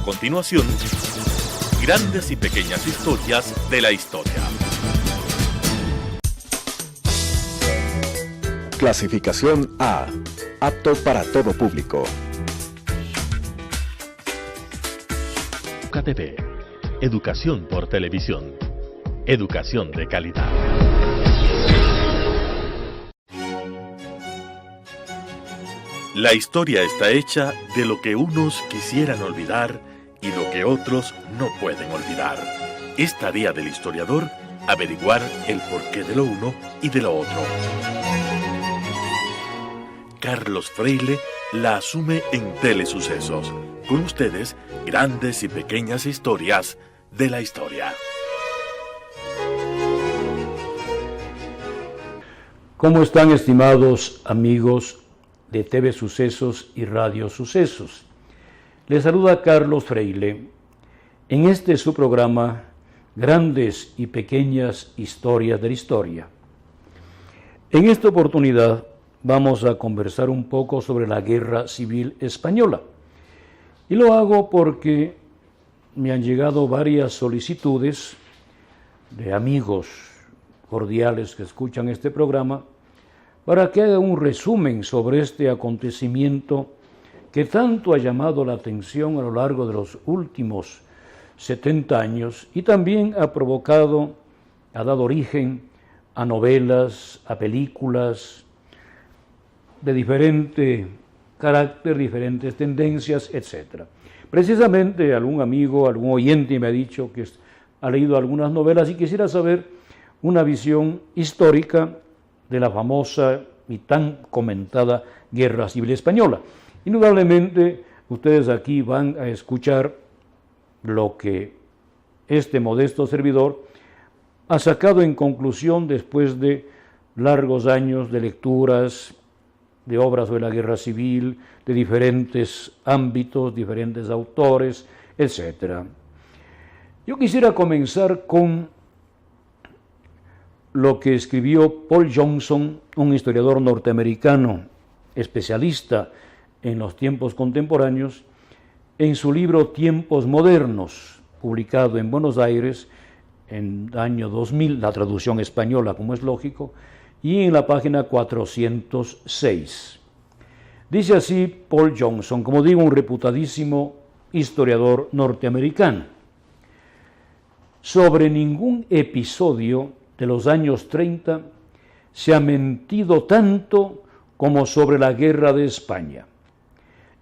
continuación, grandes y pequeñas historias de la historia. Clasificación A. Apto para todo público. UCATV. Educación por televisión. Educación de calidad. La historia está hecha de lo que unos quisieran olvidar y lo que otros no pueden olvidar. Es tarea del historiador averiguar el porqué de lo uno y de lo otro. Carlos Freile la asume en Telesucesos. Con ustedes, grandes y pequeñas historias de la historia. ¿Cómo están, estimados amigos de TV Sucesos y Radio Sucesos? Les saluda Carlos Freile en este su programa Grandes y Pequeñas Historias de la Historia. En esta oportunidad vamos a conversar un poco sobre la Guerra Civil Española. Y lo hago porque me han llegado varias solicitudes de amigos cordiales que escuchan este programa para que haga un resumen sobre este acontecimiento que tanto ha llamado la atención a lo largo de los últimos 70 años y también ha dado origen a novelas, a películas de diferente carácter, diferentes tendencias, etc. Precisamente algún amigo, algún oyente me ha dicho que ha leído algunas novelas y quisiera saber una visión histórica de la famosa y tan comentada Guerra Civil Española. Indudablemente, ustedes aquí van a escuchar lo que este modesto servidor ha sacado en conclusión después de largos años de lecturas, de obras sobre la Guerra Civil, de diferentes ámbitos, diferentes autores, etc. Yo quisiera comenzar con lo que escribió Paul Johnson, un historiador norteamericano, especialista en los tiempos contemporáneos, en su libro Tiempos Modernos, publicado en Buenos Aires en el año 2000, la traducción española, como es lógico, y en la página 406. Dice así Paul Johnson, como digo, un reputadísimo historiador norteamericano: sobre ningún episodio de los años 30 se ha mentido tanto como sobre la Guerra de España.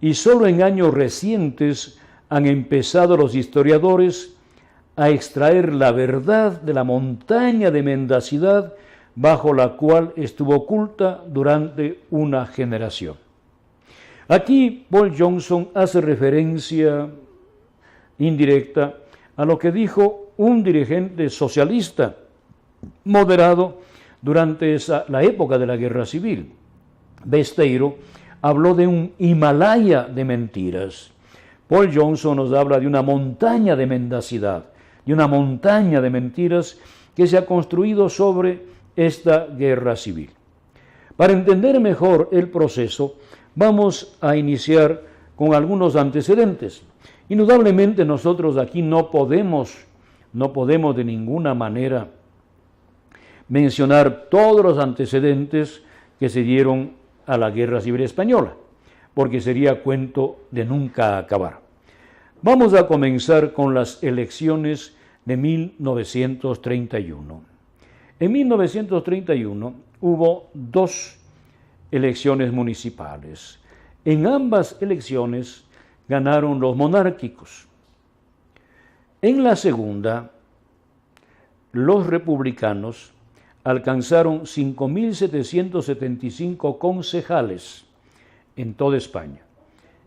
Y solo en años recientes han empezado los historiadores a extraer la verdad de la montaña de mendacidad bajo la cual estuvo oculta durante una generación. Aquí Paul Johnson hace referencia indirecta a lo que dijo un dirigente socialista moderado durante la época de la Guerra Civil. Besteiro habló de un Himalaya de mentiras. Paul Johnson nos habla de una montaña de mendacidad, de una montaña de mentiras que se ha construido sobre esta guerra civil. Para entender mejor el proceso, vamos a iniciar con algunos antecedentes. Indudablemente nosotros aquí no podemos de ninguna manera mencionar todos los antecedentes que se dieron a la Guerra Civil Española, porque sería cuento de nunca acabar. Vamos a comenzar con las elecciones de 1931. En 1931 hubo dos elecciones municipales. En ambas elecciones ganaron los monárquicos. En la segunda, los republicanos alcanzaron 5.775 concejales en toda España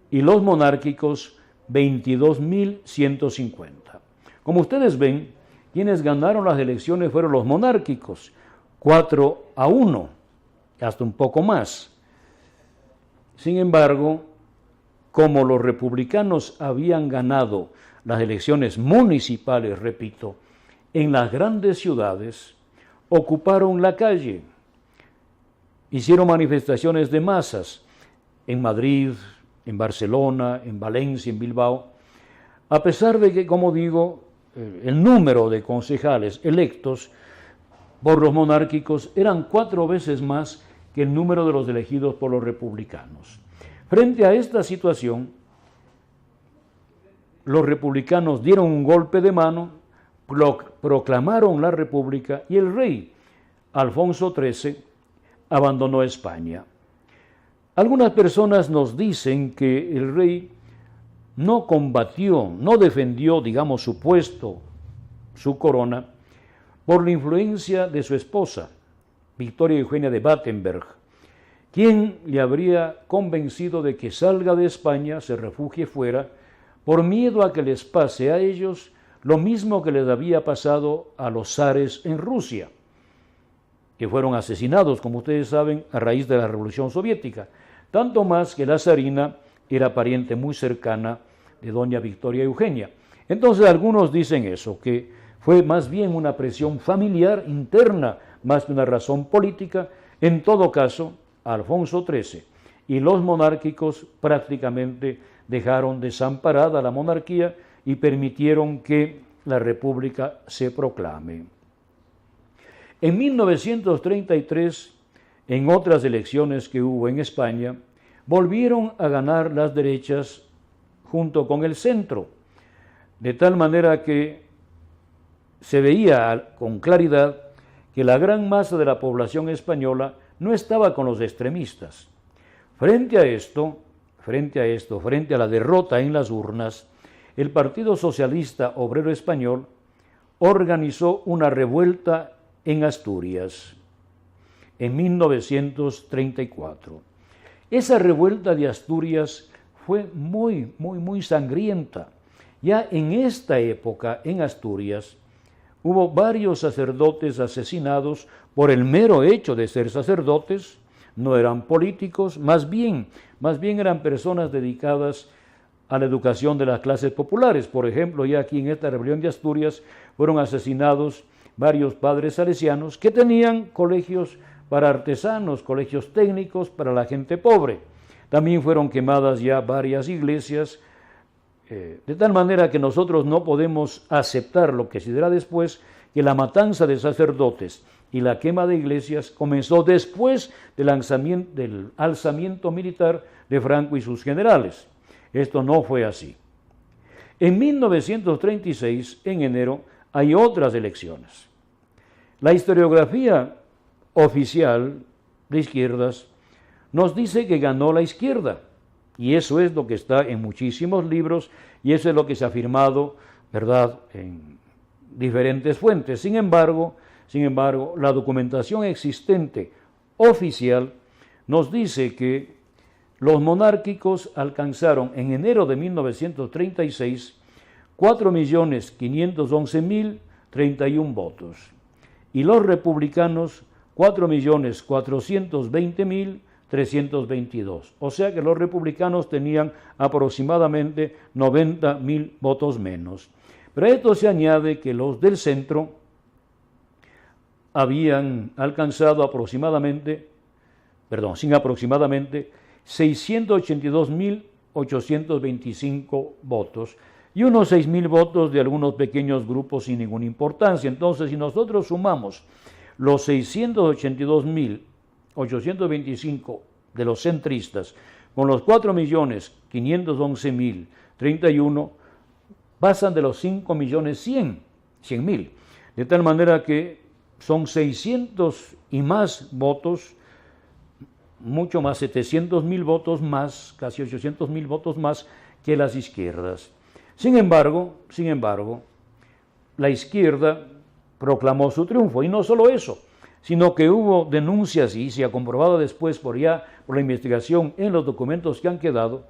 y los monárquicos 22.150. Como ustedes ven, quienes ganaron las elecciones fueron los monárquicos, 4-1, hasta un poco más. Sin embargo, como los republicanos habían ganado las elecciones municipales, repito, en las grandes ciudades, ocuparon la calle, hicieron manifestaciones de masas en Madrid, en Barcelona, en Valencia, en Bilbao, a pesar de que, como digo, el número de concejales electos por los monárquicos eran 4 veces más que el número de los elegidos por los republicanos. Frente a esta situación, los republicanos dieron un golpe de mano, proclamaron la república y el rey Alfonso XIII abandonó España. Algunas personas nos dicen que el rey no combatió, no defendió, digamos, su puesto, su corona, por la influencia de su esposa, Victoria Eugenia de Battenberg, quien le habría convencido de que salga de España, se refugie fuera, por miedo a que les pase a ellos lo mismo que les había pasado a los zares en Rusia, que fueron asesinados, como ustedes saben, a raíz de la Revolución Soviética, tanto más que la zarina era pariente muy cercana de doña Victoria Eugenia. Entonces algunos dicen eso, que fue más bien una presión familiar interna, más que una razón política. En todo caso, Alfonso XIII y los monárquicos prácticamente dejaron desamparada la monarquía y permitieron que la república se proclame. En 1933, en otras elecciones que hubo en España, volvieron a ganar las derechas junto con el centro, de tal manera que se veía con claridad que la gran masa de la población española no estaba con los extremistas. Frente a la derrota en las urnas, el Partido Socialista Obrero Español organizó una revuelta en Asturias en 1934. Esa revuelta de Asturias fue muy sangrienta. Ya en esta época, en Asturias, hubo varios sacerdotes asesinados por el mero hecho de ser sacerdotes. No eran políticos, más bien eran personas dedicadas a la educación de las clases populares. Por ejemplo, ya aquí en esta rebelión de Asturias fueron asesinados varios padres salesianos que tenían colegios para artesanos, colegios técnicos para la gente pobre. También fueron quemadas ya varias iglesias, de tal manera que nosotros no podemos aceptar lo que se dirá después, que la matanza de sacerdotes y la quema de iglesias comenzó después del alzamiento militar de Franco y sus generales. Esto no fue así. En 1936, en enero, hay otras elecciones. La historiografía oficial de izquierdas nos dice que ganó la izquierda, y eso es lo que está en muchísimos libros, y eso es lo que se ha afirmado, ¿verdad?, en diferentes fuentes. Sin embargo, la documentación existente oficial nos dice que los monárquicos alcanzaron en enero de 1936 4.511.031 votos y los republicanos 4.420.322. O sea que los republicanos tenían aproximadamente 90.000 votos menos. Pero a esto se añade que los del centro habían alcanzado aproximadamente 682.825 votos y unos 6.000 votos de algunos pequeños grupos sin ninguna importancia. Entonces, si nosotros sumamos los 682.825 de los centristas con los 4.511.031, pasan de los 5.100.000, de tal manera que son 600 y más votos, mucho más, 700.000 votos más, casi 800.000 votos más que las izquierdas. Sin embargo, la izquierda proclamó su triunfo, y no solo eso, sino que hubo denuncias, y se ha comprobado después por la investigación en los documentos que han quedado,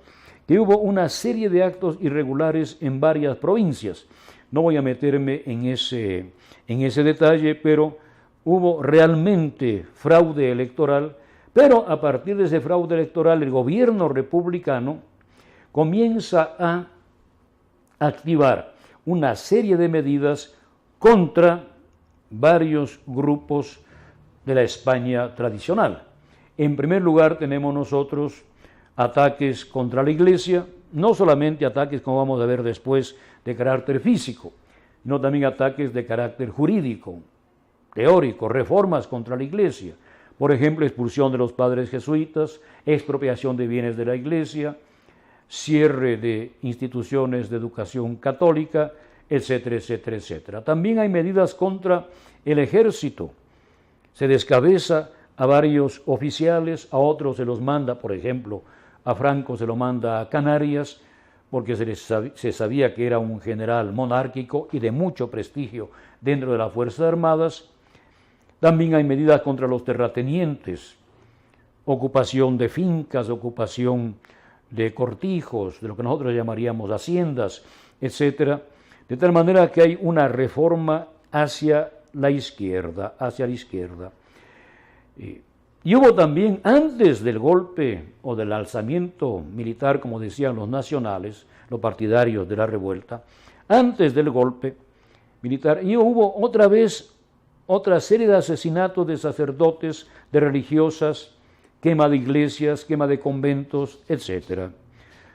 que hubo una serie de actos irregulares en varias provincias. No voy a meterme en ese detalle, pero hubo realmente fraude electoral, pero a partir de ese fraude electoral el gobierno republicano comienza a activar una serie de medidas contra varios grupos de la España tradicional. En primer lugar tenemos nosotros ataques contra la Iglesia, no solamente ataques, como vamos a ver después, de carácter físico, sino también ataques de carácter jurídico, teórico, reformas contra la Iglesia. Por ejemplo, expulsión de los padres jesuitas, expropiación de bienes de la Iglesia, cierre de instituciones de educación católica, etcétera, etcétera, etcétera. También hay medidas contra el ejército. Se descabeza a varios oficiales, a otros se los manda, por ejemplo, a Franco se lo manda a Canarias, porque se sabía que era un general monárquico y de mucho prestigio dentro de las Fuerzas Armadas. También hay medidas contra los terratenientes, ocupación de fincas, ocupación de cortijos, de lo que nosotros llamaríamos haciendas, etcétera, de tal manera que hay una reforma hacia la izquierda, Y hubo también, antes del golpe o del alzamiento militar, como decían los nacionales, los partidarios de la revuelta, antes del golpe militar, y hubo otra vez otra serie de asesinatos de sacerdotes, de religiosas, quema de iglesias, quema de conventos, etc.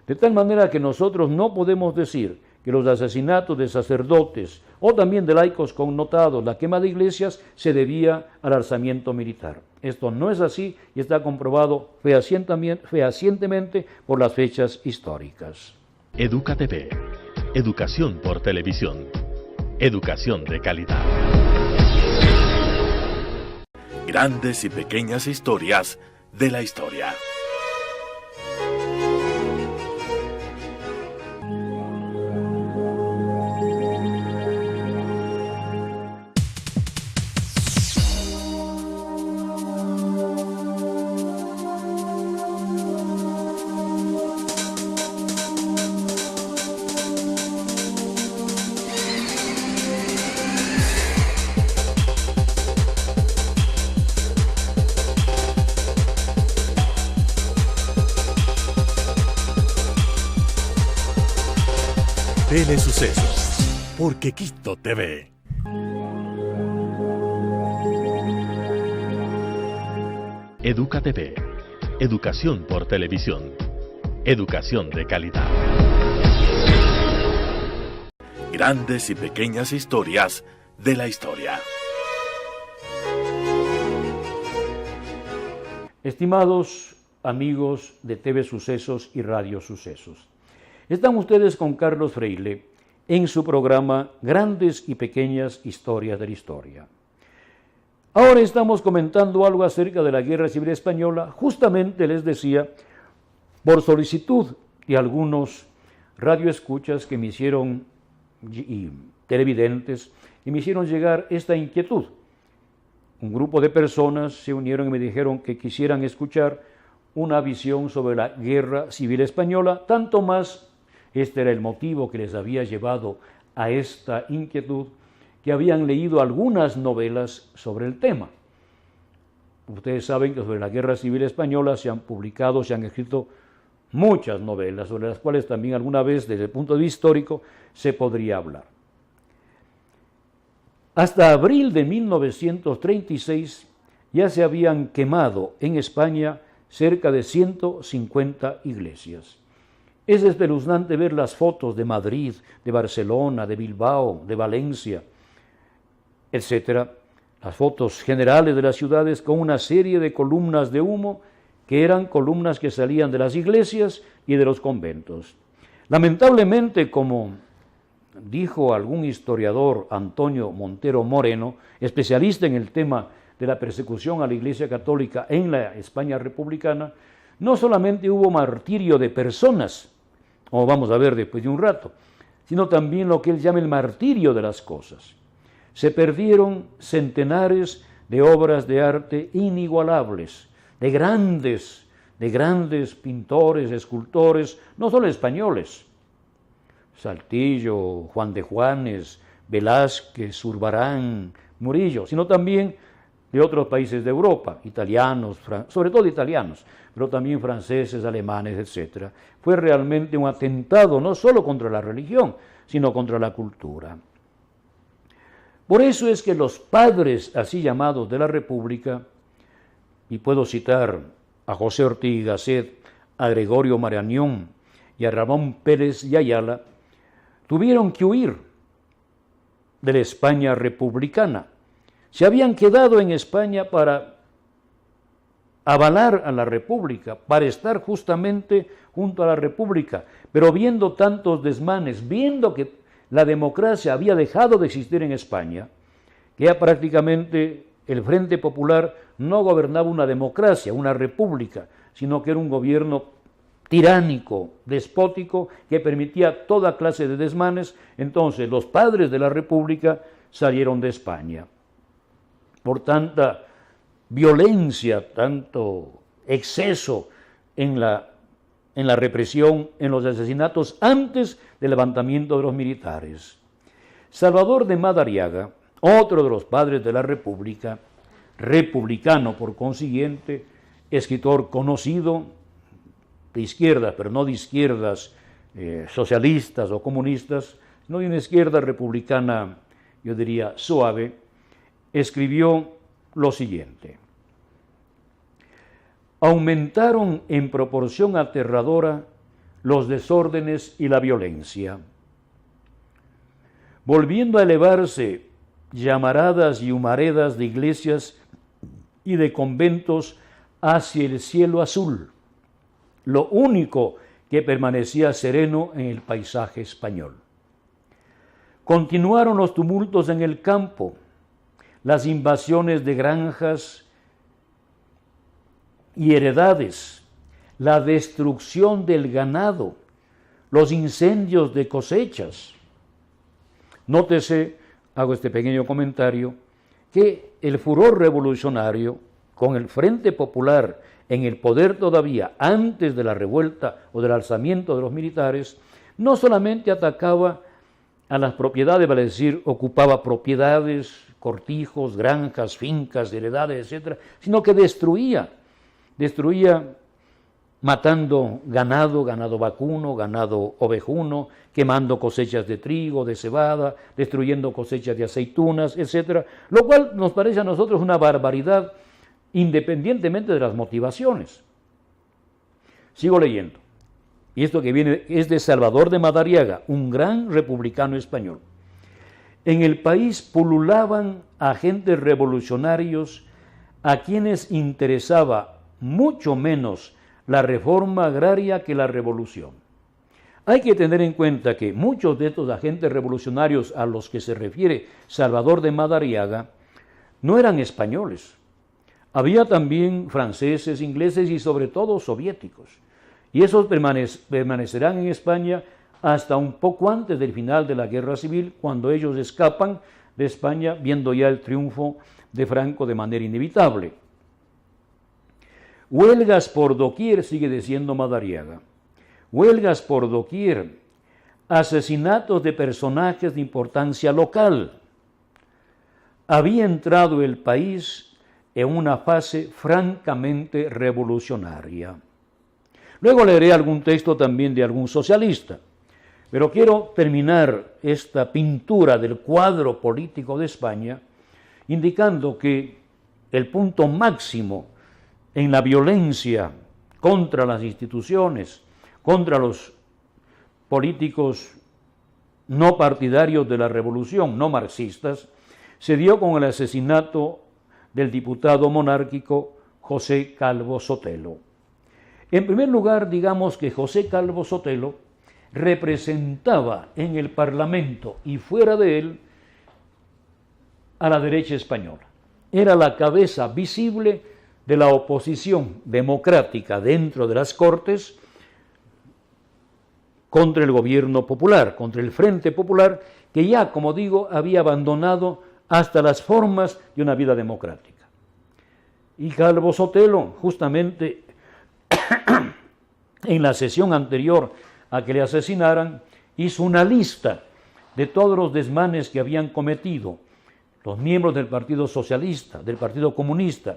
De tal manera que nosotros no podemos decir que los asesinatos de sacerdotes o también de laicos connotados, la quema de iglesias, se debía al alzamiento militar. Esto no es así y está comprobado fehacientemente por las fechas históricas. Educa TV. Educación por televisión. Educación de calidad. Grandes y pequeñas historias de la historia. Telesucesos, por Quequito TV. Educa TV. Educación por televisión. Educación de calidad. Grandes y pequeñas historias de la historia. Estimados amigos de TV Sucesos y Radio Sucesos, están ustedes con Carlos Freile en su programa Grandes y Pequeñas Historias de la Historia. Ahora estamos comentando algo acerca de la Guerra Civil Española, justamente les decía, por solicitud de algunos radioescuchas que me hicieron, y televidentes, y me hicieron llegar esta inquietud. Un grupo de personas se unieron y me dijeron que quisieran escuchar una visión sobre la Guerra Civil Española, tanto más. Este era el motivo que les había llevado a esta inquietud, que habían leído algunas novelas sobre el tema. Ustedes saben que sobre la Guerra Civil Española se han publicado, se han escrito muchas novelas, sobre las cuales también alguna vez, desde el punto de vista histórico, se podría hablar. Hasta abril de 1936 ya se habían quemado en España cerca de 150 iglesias. Es espeluznante ver las fotos de Madrid, de Barcelona, de Bilbao, de Valencia, etc. Las fotos generales de las ciudades con una serie de columnas de humo que eran columnas que salían de las iglesias y de los conventos. Lamentablemente, como dijo algún historiador, Antonio Montero Moreno, especialista en el tema de la persecución a la Iglesia Católica en la España republicana, no solamente hubo martirio de personas, como vamos a ver después de un rato, sino también lo que él llama el martirio de las cosas. Se perdieron centenares de obras de arte inigualables, de grandes pintores, escultores, no solo españoles, Saltillo, Juan de Juanes, Velázquez, Zurbarán, Murillo, sino también de otros países de Europa, italianos, sobre todo italianos, pero también franceses, alemanes, etc. Fue realmente un atentado no solo contra la religión, sino contra la cultura. Por eso es que los padres así llamados de la República, y puedo citar a José Ortiz y Gasset, a Gregorio Marañón y a Ramón Pérez y Ayala, tuvieron que huir de la España republicana. Se habían quedado en España para avalar a la República, para estar justamente junto a la República, pero viendo tantos desmanes, viendo que la democracia había dejado de existir en España, que ya prácticamente el Frente Popular no gobernaba una democracia, una república, sino que era un gobierno tiránico, despótico, que permitía toda clase de desmanes. Entonces los padres de la República salieron de España. Por tanta violencia, tanto exceso en la represión, en los asesinatos antes del levantamiento de los militares. Salvador de Madariaga, otro de los padres de la República, republicano por consiguiente, escritor conocido, de izquierdas, pero no de izquierdas socialistas o comunistas, sino de una izquierda republicana, yo diría, suave, escribió lo siguiente: aumentaron en proporción aterradora los desórdenes y la violencia, volviendo a elevarse llamaradas y humaredas de iglesias y de conventos hacia el cielo azul, lo único que permanecía sereno en el paisaje español. Continuaron los tumultos en el campo, las invasiones de granjas y heredades, la destrucción del ganado, los incendios de cosechas. Nótese, hago este pequeño comentario, que el furor revolucionario con el Frente Popular en el poder todavía antes de la revuelta o del alzamiento de los militares, no solamente atacaba a las propiedades, vale decir, ocupaba propiedades, cortijos, granjas, fincas, heredades, etc., sino que destruía matando ganado vacuno, ganado ovejuno, quemando cosechas de trigo, de cebada, destruyendo cosechas de aceitunas, etc., lo cual nos parece a nosotros una barbaridad, independientemente de las motivaciones. Sigo leyendo. Y esto que viene es de Salvador de Madariaga, un gran republicano español. En el país pululaban agentes revolucionarios a quienes interesaba mucho menos la reforma agraria que la revolución. Hay que tener en cuenta que muchos de estos agentes revolucionarios a los que se refiere Salvador de Madariaga no eran españoles. Había también franceses, ingleses y sobre todo soviéticos. Y esos permanecerán en España hasta un poco antes del final de la Guerra Civil, cuando ellos escapan de España, viendo ya el triunfo de Franco de manera inevitable. Huelgas por doquier, sigue diciendo Madariaga. Huelgas por doquier, asesinatos de personajes de importancia local. Había entrado el país en una fase francamente revolucionaria. Luego leeré algún texto también de algún socialista, pero quiero terminar esta pintura del cuadro político de España indicando que el punto máximo en la violencia contra las instituciones, contra los políticos no partidarios de la revolución, no marxistas, se dio con el asesinato del diputado monárquico José Calvo Sotelo. En primer lugar, digamos que José Calvo Sotelo representaba en el Parlamento y fuera de él a la derecha española. Era la cabeza visible de la oposición democrática dentro de las Cortes contra el gobierno popular, contra el Frente Popular, que ya, como digo, había abandonado hasta las formas de una vida democrática. Y Calvo Sotelo, justamente en la sesión anterior a que le asesinaran, hizo una lista de todos los desmanes que habían cometido los miembros del Partido Socialista, del Partido Comunista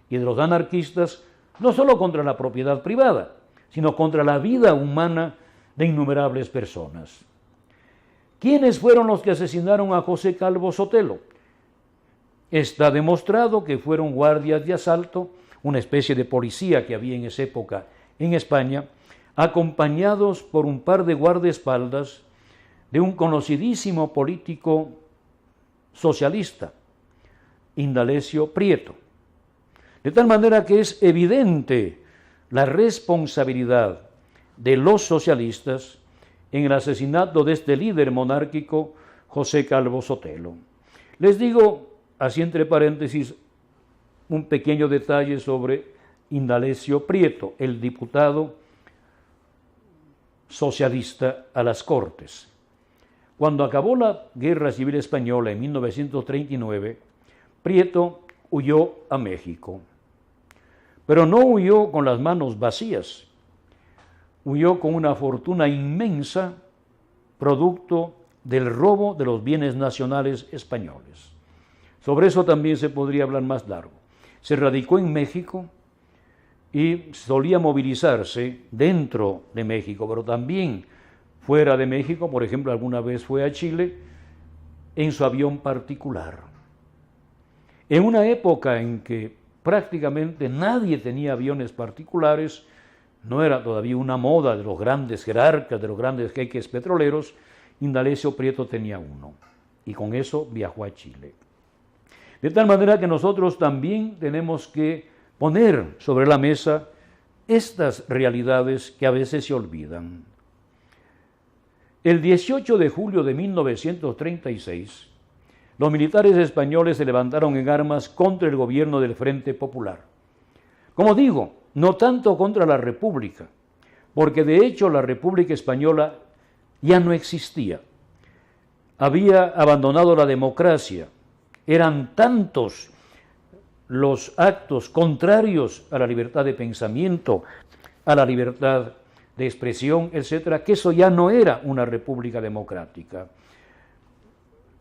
y de los anarquistas, no solo contra la propiedad privada, sino contra la vida humana de innumerables personas. ¿Quiénes fueron los que asesinaron a José Calvo Sotelo? Está demostrado que fueron guardias de asalto, una especie de policía que había en esa época en España, acompañados por un par de guardaespaldas de un conocidísimo político socialista, Indalecio Prieto. De tal manera que es evidente la responsabilidad de los socialistas en el asesinato de este líder monárquico, José Calvo Sotelo. Les digo, así entre paréntesis, un pequeño detalle sobre Indalecio Prieto, el diputado socialista a las Cortes. Cuando acabó la Guerra Civil Española en 1939, Prieto huyó a México. Pero no huyó con las manos vacías, huyó con una fortuna inmensa, producto del robo de los bienes nacionales españoles. Sobre eso también se podría hablar más largo. Se radicó en México y solía movilizarse dentro de México, pero también fuera de México. Por ejemplo, alguna vez fue a Chile en su avión particular. En una época en que prácticamente nadie tenía aviones particulares, no era todavía una moda de los grandes jerarcas, de los grandes jeques petroleros, Indalecio Prieto tenía uno, y con eso viajó a Chile. De tal manera que nosotros también tenemos que poner sobre la mesa estas realidades que a veces se olvidan. El 18 de julio de 1936, los militares españoles se levantaron en armas contra el gobierno del Frente Popular. Como digo, no tanto contra la República, porque de hecho la República Española ya no existía. Había abandonado la democracia. Eran tantos los actos contrarios a la libertad de pensamiento, a la libertad de expresión, etcétera, que eso ya no era una república democrática.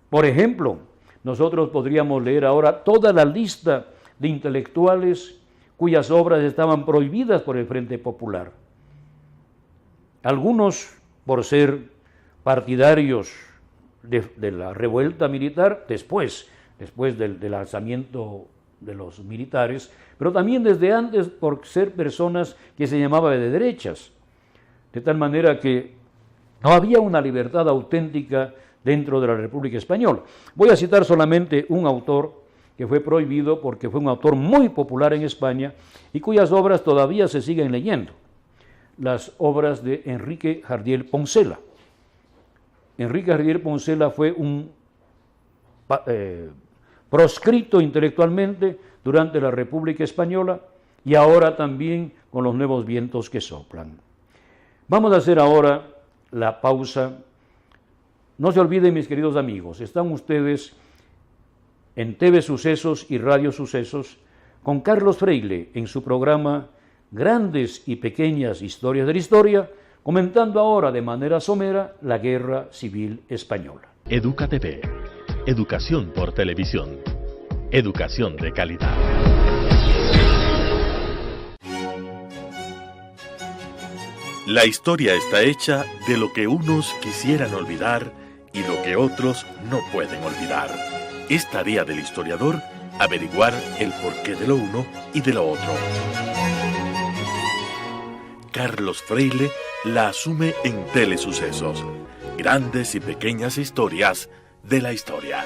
Por ejemplo, nosotros podríamos leer ahora toda la lista de intelectuales cuyas obras estaban prohibidas por el Frente Popular. Algunos por ser partidarios de la revuelta militar, después del alzamiento de los militares, pero también desde antes por ser personas que se llamaban de derechas, de tal manera que no había una libertad auténtica dentro de la República Española. Voy a citar solamente un autor que fue prohibido porque fue un autor muy popular en España y cuyas obras todavía se siguen leyendo, las obras de Enrique Jardiel Poncela. Enrique Jardiel Poncela fue un proscrito intelectualmente durante la República Española y ahora también con los nuevos vientos que soplan. Vamos a hacer ahora la pausa. No se olviden, mis queridos amigos, están ustedes en TV Sucesos y Radio Sucesos con Carlos Freile en su programa Grandes y Pequeñas Historias de la Historia, comentando ahora de manera somera la Guerra Civil Española. Educa TV. Educación por televisión. Educación de calidad. La historia está hecha de lo que unos quisieran olvidar y lo que otros no pueden olvidar. Es tarea del historiador averiguar el porqué de lo uno y de lo otro. Carlos Freile la asume en Telesucesos. Grandes y pequeñas historias de la historia.